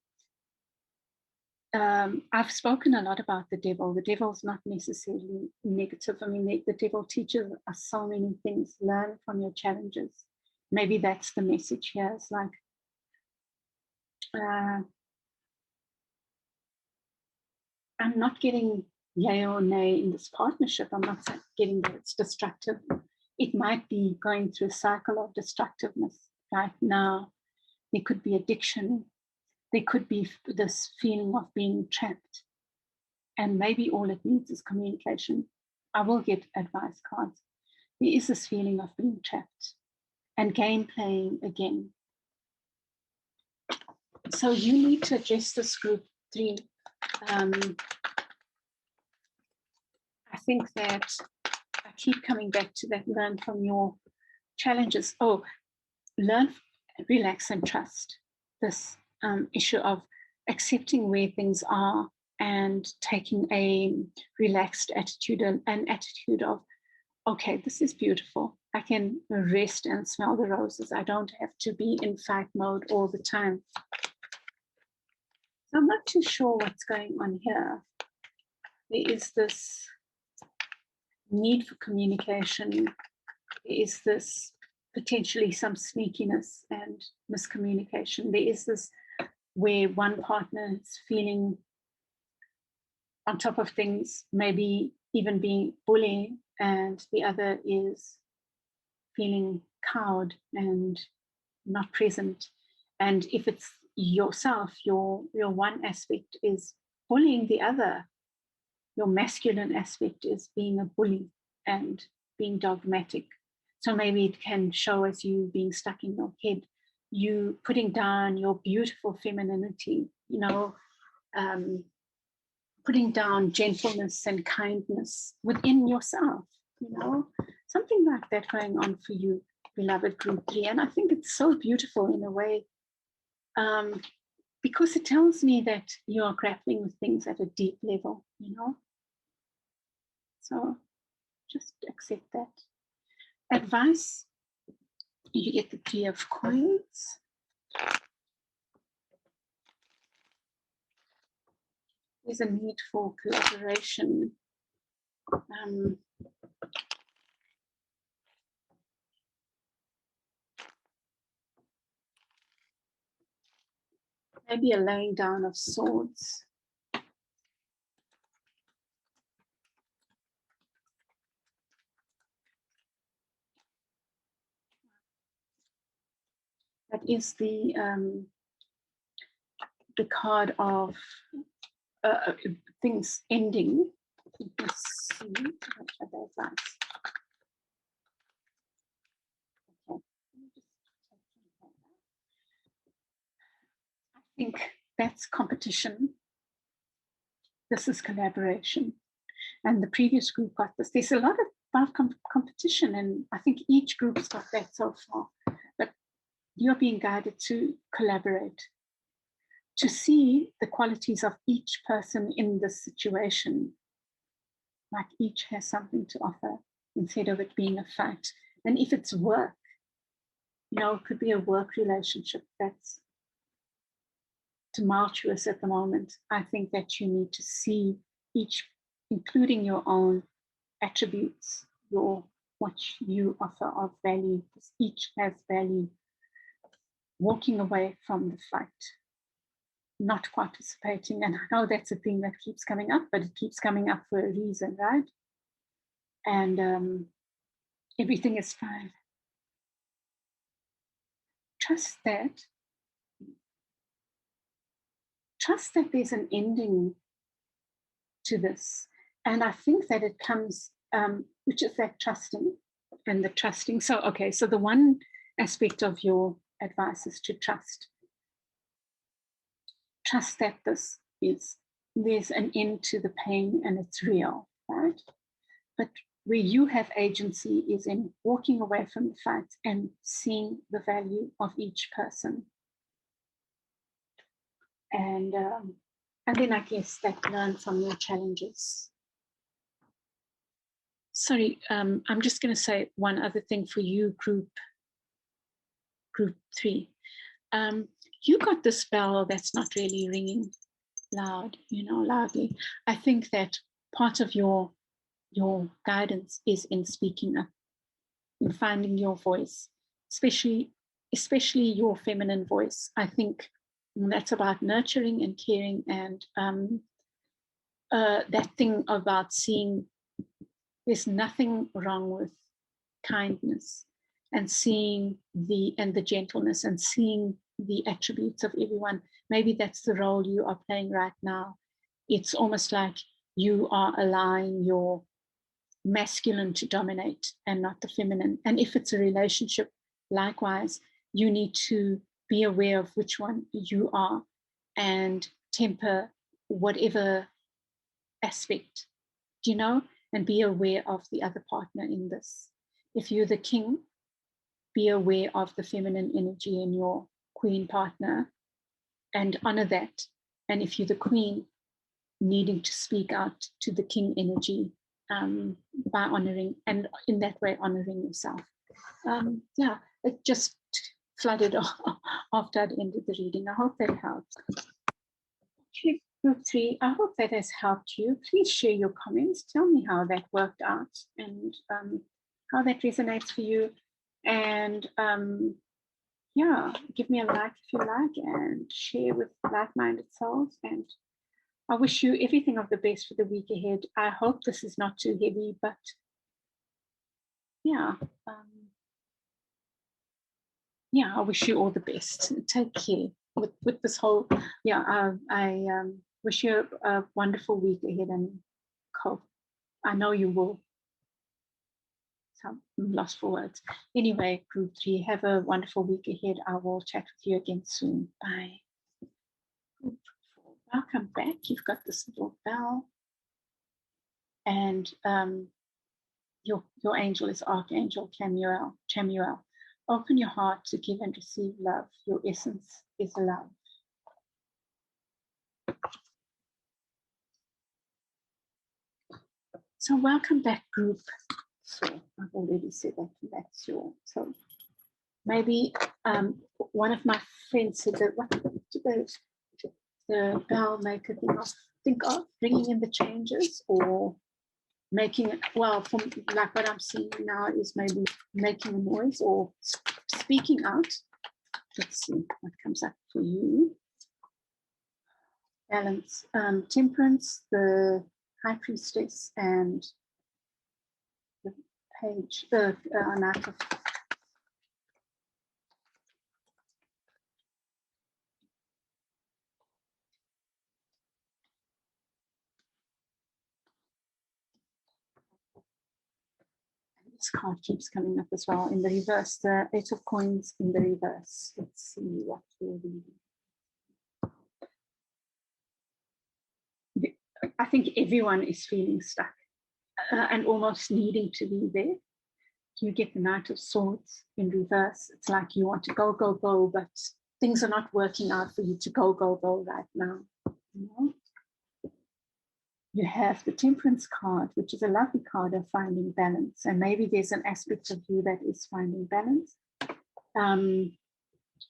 I've spoken a lot about the Devil. The Devil is not necessarily negative. I mean, the Devil teaches us so many things. Learn from your challenges. Maybe that's the message here. It's like, I'm not getting yay or nay in this partnership. I'm not getting that it's destructive. It might be going through a cycle of destructiveness right now. There could be addiction. There could be this feeling of being trapped. And maybe all it needs is communication. I will get advice cards. There is this feeling of being trapped and game playing again. So you need to address this group 3. I think that I keep coming back to that, learn from your challenges. Learn, relax, and trust. This issue of accepting where things are and taking a relaxed attitude, an attitude of, okay, this is beautiful. I can rest and smell the roses. I don't have to be in fight mode all the time. So I'm not too sure what's going on here. There is this need for communication. There is this potentially some sneakiness and miscommunication. There is this where one partner is feeling on top of things, maybe even being bullied, and the other is feeling cowed and not present. And if it's yourself, your one aspect is bullying the other. Your masculine aspect is being a bully and being dogmatic. So maybe it can show as you being stuck in your head, you putting down your beautiful femininity, putting down gentleness and kindness within yourself, something like that going on for you, beloved group 3. And I think it's so beautiful in a way, because it tells me that you are grappling with things at a deep level, So just accept that. Advice, you get the 3 of coins. There's a need for collaboration. Maybe a laying down of swords. That is the card of things ending. Let's see what other advice. Okay. I think that's competition. This is collaboration. And the previous group got this. There's a lot about competition, and I think each group's got that so far. But you're being guided to collaborate, to see the qualities of each person in this situation, like each has something to offer instead of it being a fight. And if it's work, it could be a work relationship that's tumultuous at the moment. I think that you need to see each, including your own attributes, what you offer of value, because each has value. Walking away from the fight, not participating. And I know that's a thing that keeps coming up, but it keeps coming up for a reason, right? And everything is fine. Trust that there's an ending to this. And I think that it comes, which is that trusting and the trusting. So the one aspect of your advice is to trust. Trust that there's an end to the pain and it's real, right? But where you have agency is in walking away from the fight and seeing the value of each person. And then I guess that learn from your challenges. Sorry, I'm just going to say one other thing for you, group 3. You got this bell that's not really ringing loudly. I think that part of your guidance is in speaking up, in finding your voice, especially your feminine voice. I think that's about nurturing and caring, and that thing about seeing there's nothing wrong with kindness and seeing the gentleness and seeing the attributes of everyone. Maybe that's the role you are playing right now. It's almost like you are allowing your masculine to dominate and not the feminine. And if it's a relationship, likewise, you need to be aware of which one you are and temper whatever aspect, and be aware of the other partner in this. If you're the king, be aware of the feminine energy in your queen partner and honor that. And if you're the queen, needing to speak out to the king energy by honoring, and in that way honoring yourself. It just flooded after I'd ended the reading. I hope that helps. Okay, group 3, I hope that has helped you. Please share your comments. Tell me how that worked out and how that resonates for you. And give me a like if you like, and share with like-minded souls. And I wish you everything of the best for the week ahead. I hope this is not too heavy, but I wish you all the best. Take care with this whole, Wish you a wonderful week ahead and cope. I know you will. So I'm lost for words. Anyway, group 3, have a wonderful week ahead. I will chat with you again soon. Bye. Group 4, welcome back. You've got this little bell. And your angel is Archangel Chamuel. Open your heart to give and receive love. Your essence is love. So welcome back, group. So I've already said that that's your. So maybe one of my friends said that what the bell maker think of bringing in the changes or making it, well, from like what I'm seeing now is maybe making a noise or speaking out. Let's see what comes up for you. Balance, temperance, the high priestess, and the page, the knight of. This card keeps coming up as well in the reverse, the 8 of coins in the reverse. Let's see what will be. I think everyone is feeling stuck and almost needing to be there. You get the Knight of Swords in reverse. It's like you want to go, go, go, but things are not working out for you to go, go, go right now. You know? You have the Temperance card, which is a lovely card of finding balance. And maybe there's an aspect of you that is finding balance.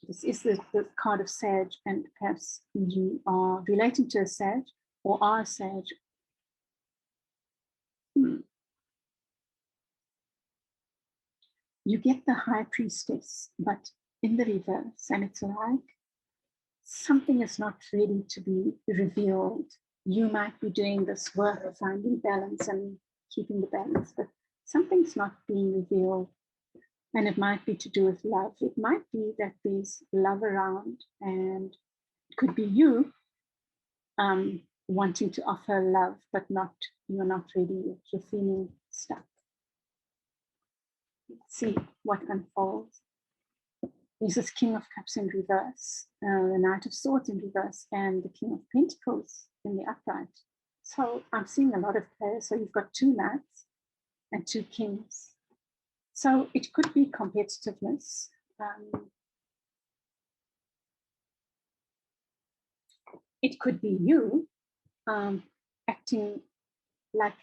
This is the card of Sage, and perhaps you are relating to a Sage or are a Sage. You get the High Priestess, but in the reverse, and it's like something is not ready to be revealed. You might be doing this work of finding balance and keeping the balance, but something's not being revealed. And it might be to do with love. It might be that there's love around, and it could be you wanting to offer love, but you're not ready yet. You're feeling stuck. Let's see what unfolds. There's this King of Cups in reverse, the Knight of Swords in reverse, and the King of Pentacles in the upright. So I'm seeing a lot of players. So you've got 2 knights and 2 kings. So it could be competitiveness. It could be you acting like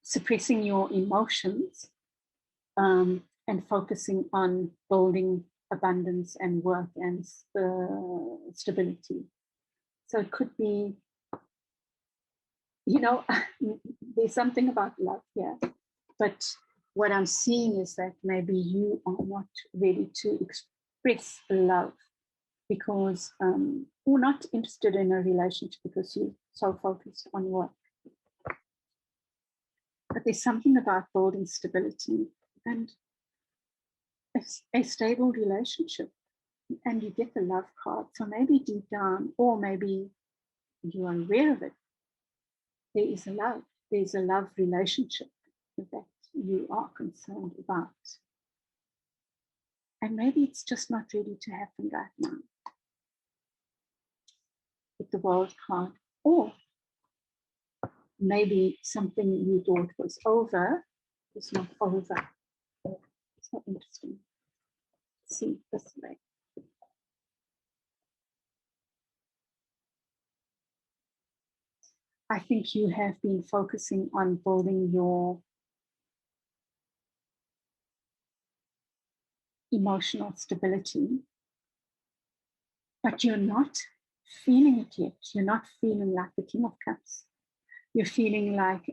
suppressing your emotions and focusing on building abundance and work and stability. So it could be, there's something about love here, but what I'm seeing is that maybe you are not ready to express love because or not interested in a relationship because you're so focused on work. But there's something about building stability and a stable relationship, and you get the love card. So maybe deep down, or maybe you are aware of it, there is a love. There's a love relationship that you are concerned about. And maybe it's just not ready to happen right now with the World card. Or maybe something you thought was over is not over. So interesting. Let's see this way. I think you have been focusing on building your emotional stability, but you're not feeling it yet. You're not feeling like the King of Cups. You're feeling like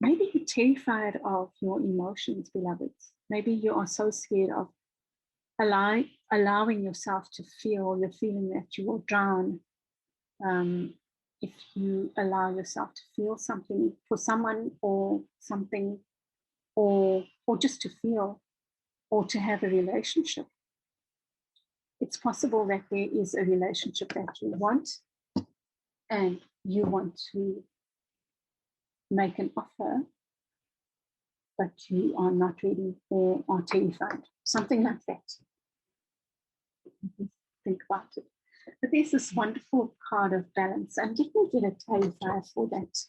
maybe you're terrified of your emotions, beloveds. Maybe you are so scared of allowing yourself to feel. You're feeling that you will drown if you allow yourself to feel something for someone or something, or just to feel, or to have a relationship. It's possible that there is a relationship that you want, and you want to make an offer, but you are not ready or are terrified. Something like that. Think about it. But there's this wonderful card of balance, and let me get a clarifier for that.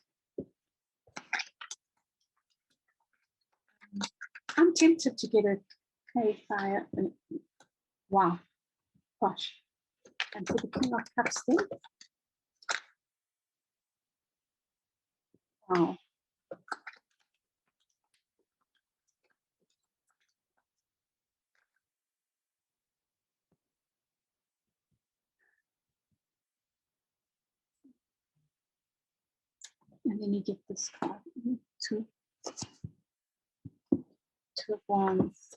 I'm tempted to get a clarifier. Wow, gosh. And for the King of Cups there. Wow. And then you get this card, two of Wands.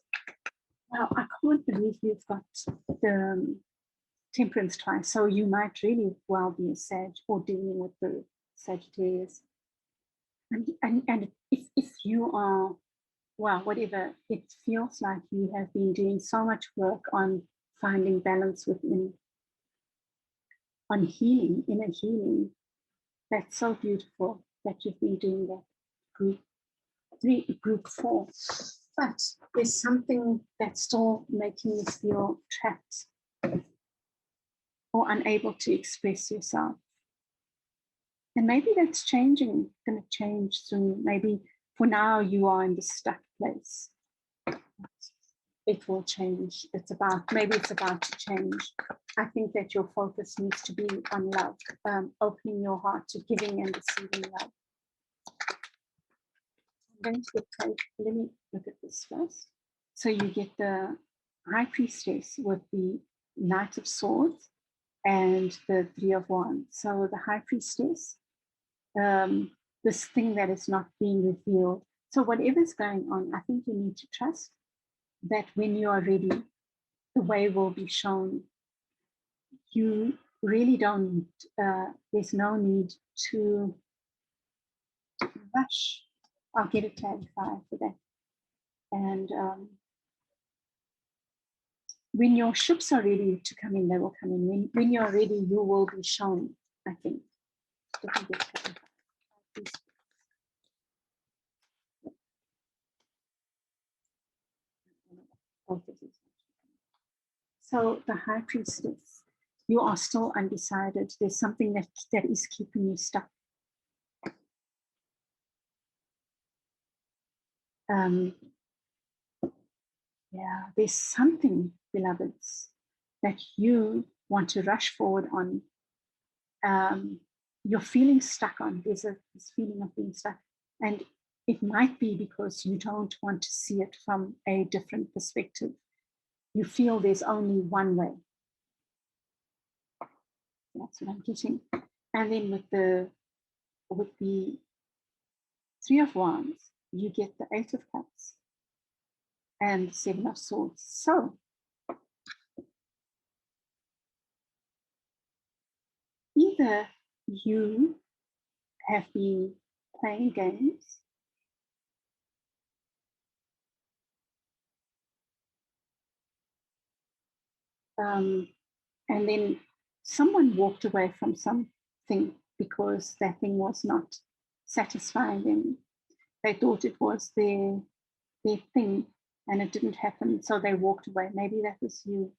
Wow, I can't believe you've got the Temperance twice. So you might really well be a Sag or dealing with the Sagittarius. And if you are, well, whatever, it feels like you have been doing so much work on finding balance within, on healing, inner healing. That's so beautiful that you've been doing that. Group 4. But there's something that's still making you feel trapped or unable to express yourself. And maybe that's changing, going to change soon. Maybe for now you are in the stuck place. It will change. Maybe it's about to change. I think that your focus needs to be on love, opening your heart to giving and receiving love. Let me look at this first. So you get the High Priestess with the Knight of Swords and the Three of Wands. So the High Priestess, this thing that is not being revealed. So whatever's going on, I think you need to trust that when you are ready, the way will be shown. You really don't, there's no need to rush. I'll get a clarifier for that. And when your ships are ready to come in, they will come in. When you're ready, you will be shown, I think. So the High Priestess, you are still undecided. There's something that is keeping you stuck. Yeah, there's something, beloveds, that you want to rush forward on. You're feeling stuck on. There's this feeling of being stuck. And it might be because you don't want to see it from a different perspective. You feel there's only one way. That's what I'm getting. And then with the Three of Wands, you get the Eight of Cups and the Seven of Swords. So either you have been playing games and then someone walked away from something because that thing was not satisfying them. They thought it was their thing and it didn't happen, so they walked away. Maybe that was you.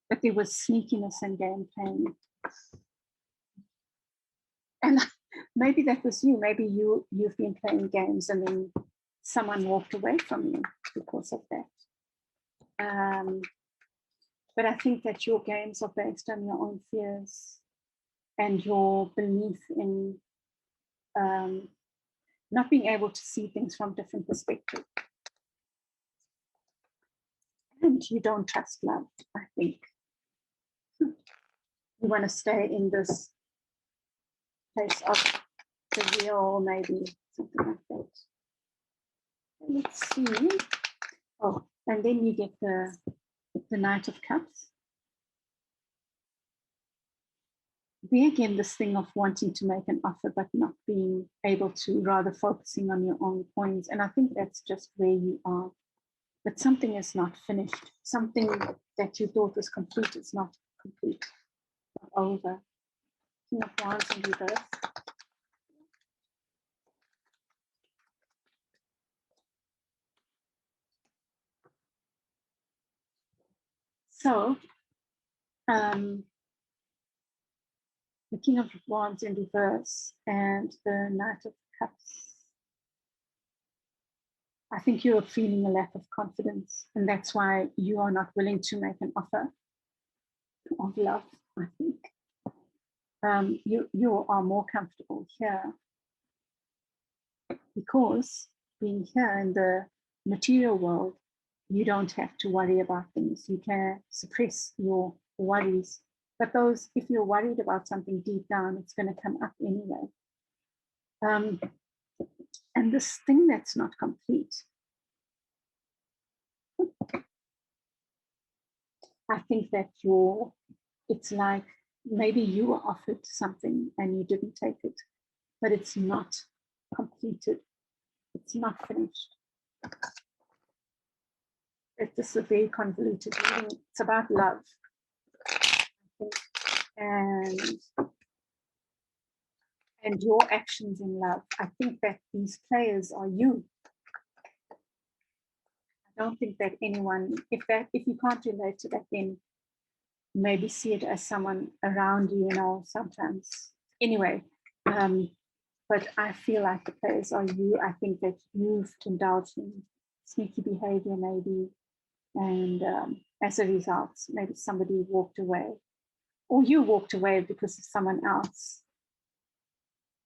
But there was sneakiness and game playing. And maybe that was you. Maybe you've been playing games and then someone walked away from you because of that. But I think that your games are based on your own fears and your belief in not being able to see things from different perspectives. And you don't trust love, I think. You want to stay in this place of the real, maybe something like that. Let's see. Oh, and then you get the Knight of Cups. There again, this thing of wanting to make an offer but not being able to, rather focusing on your own points. And I think that's just where you are. But something is not finished. Something that you thought was complete is not complete, not over. King of Wands in reverse. So, the King of Wands in reverse and the Knight of Cups. I think you're feeling a lack of confidence, and that's why you are not willing to make an offer of love, I think. You are more comfortable here because being here in the material world, you don't have to worry about things. You can suppress your worries. But those, if you're worried about something deep down, it's going to come up anyway. And this thing that's not complete, I think that it's like maybe you were offered something and you didn't take it, but it's not completed. It's not finished. This is a very convoluted reading. It's about love, I think, and your actions in love. I think that these players are you. I don't think that anyone, if you can't relate to that, then maybe see it as someone around you, sometimes. Anyway, but I feel like the players are you. I think that you've indulged in sneaky behavior maybe, and as a result, maybe somebody walked away, or you walked away because of someone else.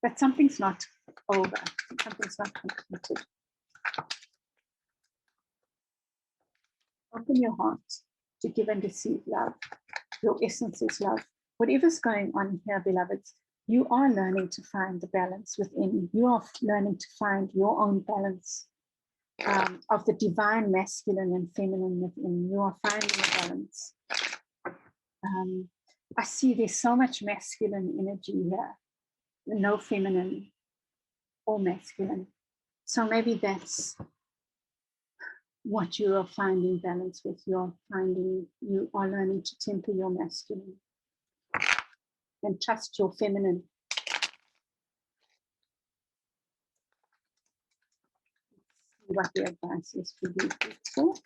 But something's not over, something's not completed. Open your heart to give and receive love. Your essence is love. Whatever's going on here, beloveds, you are learning to find the balance within. You are learning to find your own balance of the divine masculine and feminine within. You are finding a balance. I see there's so much masculine energy here, no feminine or masculine. So maybe that's what you are finding balance with. You are learning to temper your masculine and trust your feminine. Let's see what the advice is for you people.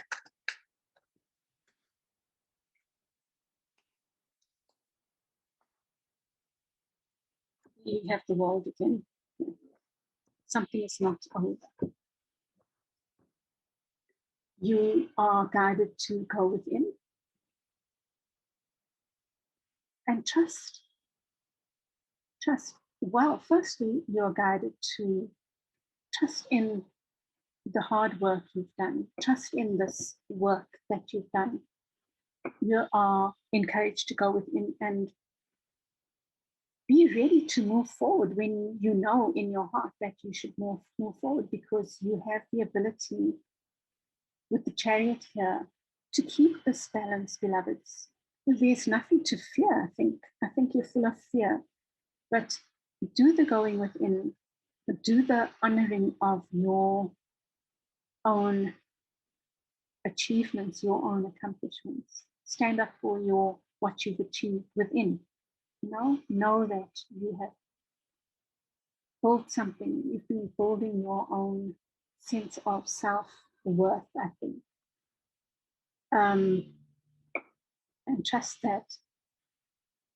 You have the world again. Something is not over. You are guided to go within and trust. Trust. Well, firstly, you're guided to trust in the hard work you've done. Trust in this work that you've done. You are encouraged to go within and be ready to move forward when you know in your heart that you should move forward, because you have the ability with the Chariot here to keep this balance, beloveds. There's nothing to fear, I think you're full of fear, but do the going within, do the honoring of your own achievements, your own accomplishments. Stand up for what you've achieved within. Know that you have built something. You've been building your own sense of self-worth, I think. And trust that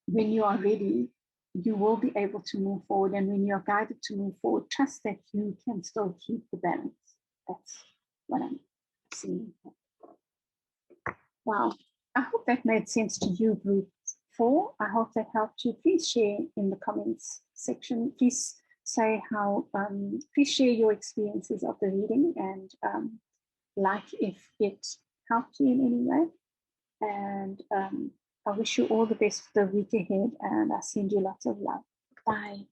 when you are ready, you will be able to move forward. And when you're guided to move forward, trust that you can still keep the balance. That's what I'm seeing. Wow. I hope that made sense to you, group 4. I hope that helped you. Please share in the comments section. Please say please share your experiences of the reading, and like if it helped you in any way. And I wish you all the best for the week ahead, and I send you lots of love. Bye.